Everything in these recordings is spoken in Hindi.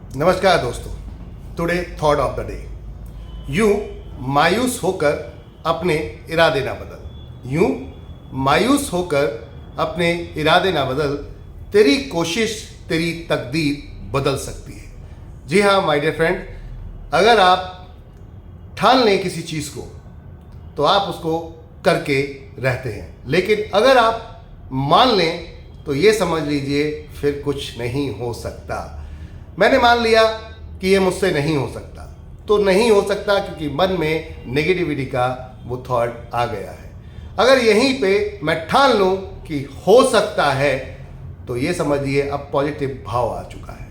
नमस्कार दोस्तों। Today thought of the day, यूं मायूस होकर अपने इरादे ना बदल। यूं मायूस होकर अपने इरादे ना बदल, तेरी कोशिश तेरी तकदीर बदल सकती है। जी हाँ माय डियर फ्रेंड, अगर आप ठान लें किसी चीज़ को तो आप उसको करके रहते हैं, लेकिन अगर आप मान लें तो ये समझ लीजिए फिर कुछ नहीं हो सकता। मैंने मान लिया कि ये मुझसे नहीं हो सकता, तो नहीं हो सकता क्योंकि मन में नेगेटिविटी का वो थॉट आ गया है। अगर यहीं पे मैं ठान लूँ कि हो सकता है तो ये समझिए अब पॉजिटिव भाव आ चुका है।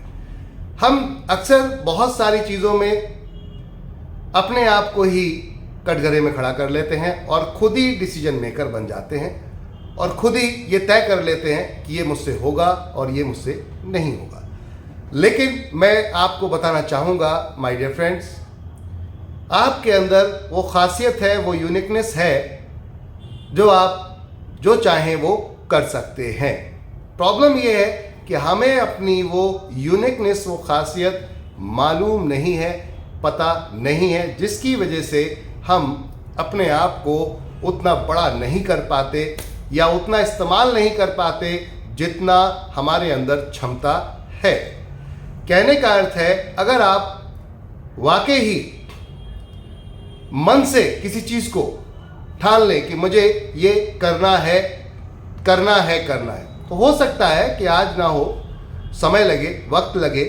हम अक्सर बहुत सारी चीज़ों में अपने आप को ही कटघरे में खड़ा कर लेते हैं और खुद ही डिसीजन मेकर बन जाते हैं और खुद ही ये तय कर लेते हैं कि ये मुझसे होगा और ये मुझसे नहीं होगा। लेकिन मैं आपको बताना चाहूँगा माय डियर फ्रेंड्स, आपके अंदर वो खासियत है, वो यूनिकनेस है जो आप जो चाहें वो कर सकते हैं। प्रॉब्लम ये है कि हमें अपनी वो यूनिकनेस, वो खासियत मालूम नहीं है, पता नहीं है, जिसकी वजह से हम अपने आप को उतना बड़ा नहीं कर पाते या उतना इस्तेमाल नहीं कर पाते जितना हमारे अंदर क्षमता है। कहने का अर्थ है, अगर आप वाकई ही मन से किसी चीज़ को ठान लें कि मुझे ये करना है, तो हो सकता है कि आज ना हो, समय लगे, वक्त लगे,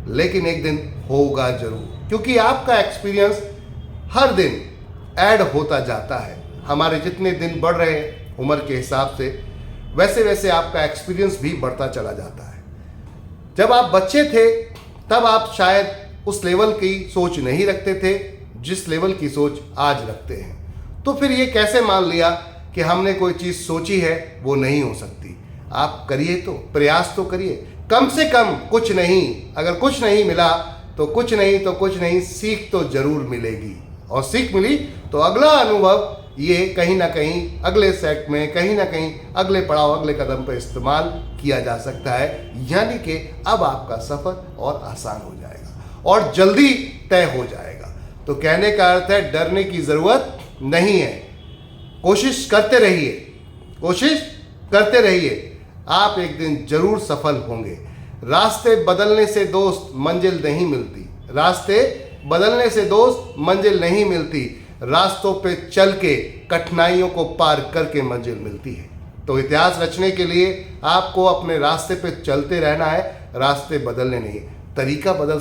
लेकिन एक दिन होगा जरूर, क्योंकि आपका एक्सपीरियंस हर दिन ऐड होता जाता है। हमारे जितने दिन बढ़ रहे हैं उम्र के हिसाब से, वैसे वैसे आपका एक्सपीरियंस भी बढ़ता चला जाता है। जब आप बच्चे थे तब आप शायद उस लेवल की सोच नहीं रखते थे जिस लेवल की सोच आज रखते हैं। तो फिर ये कैसे मान लिया कि हमने कोई चीज़ सोची है वो नहीं हो सकती। आप करिए, तो प्रयास तो करिए, कम से कम कुछ नहीं, अगर कुछ नहीं मिला तो कुछ नहीं, सीख तो जरूर मिलेगी। और सीख मिली तो अगला अनुभव ये कहीं ना कहीं अगले सेट में, कहीं ना कहीं अगले पड़ाव, अगले कदम पर इस्तेमाल किया जा सकता है। यानी कि अब आपका सफ़र और आसान हो जाएगा और जल्दी तय हो जाएगा। तो कहने का अर्थ है, डरने की ज़रूरत नहीं है, कोशिश करते रहिए, आप एक दिन जरूर सफल होंगे। रास्ते बदलने से दोस्त मंजिल नहीं मिलती, रास्तों पे चल के कठिनाइयों को पार करके मंजिल मिलती है। तो इतिहास रचने के लिए आपको अपने रास्ते पे चलते रहना है, रास्ते बदलने नहीं। तरीका बदल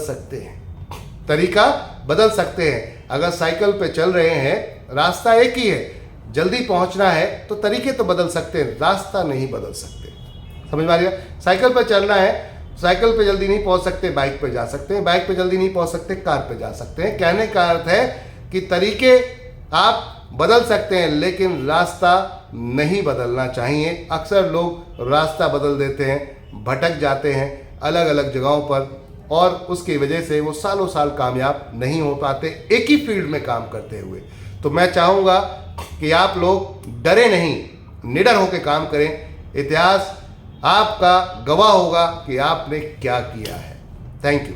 सकते हैं। अगर साइकिल पे चल रहे हैं, रास्ता एक ही है, जल्दी पहुंचना है तो तरीके तो बदल सकते हैं, रास्ता नहीं बदल सकते। समझ में आ रही है? साइकिल पे चलना है, साइकिल पे जल्दी नहीं पहुंच सकते, बाइक पे जा सकते हैं, बाइक पे जल्दी नहीं पहुंच सकते, कार पे जा सकते हैं। कहने का अर्थ है कि तरीके आप बदल सकते हैं, लेकिन रास्ता नहीं बदलना चाहिए। अक्सर लोग रास्ता बदल देते हैं, भटक जाते हैं अलग अलग जगहों पर, और उसकी वजह से वो सालों साल कामयाब नहीं हो पाते एक ही फील्ड में काम करते हुए। तो मैं चाहूँगा कि आप लोग डरे नहीं, निडर होकर काम करें। इतिहास आपका गवाह होगा कि आपने क्या किया है। Thank you.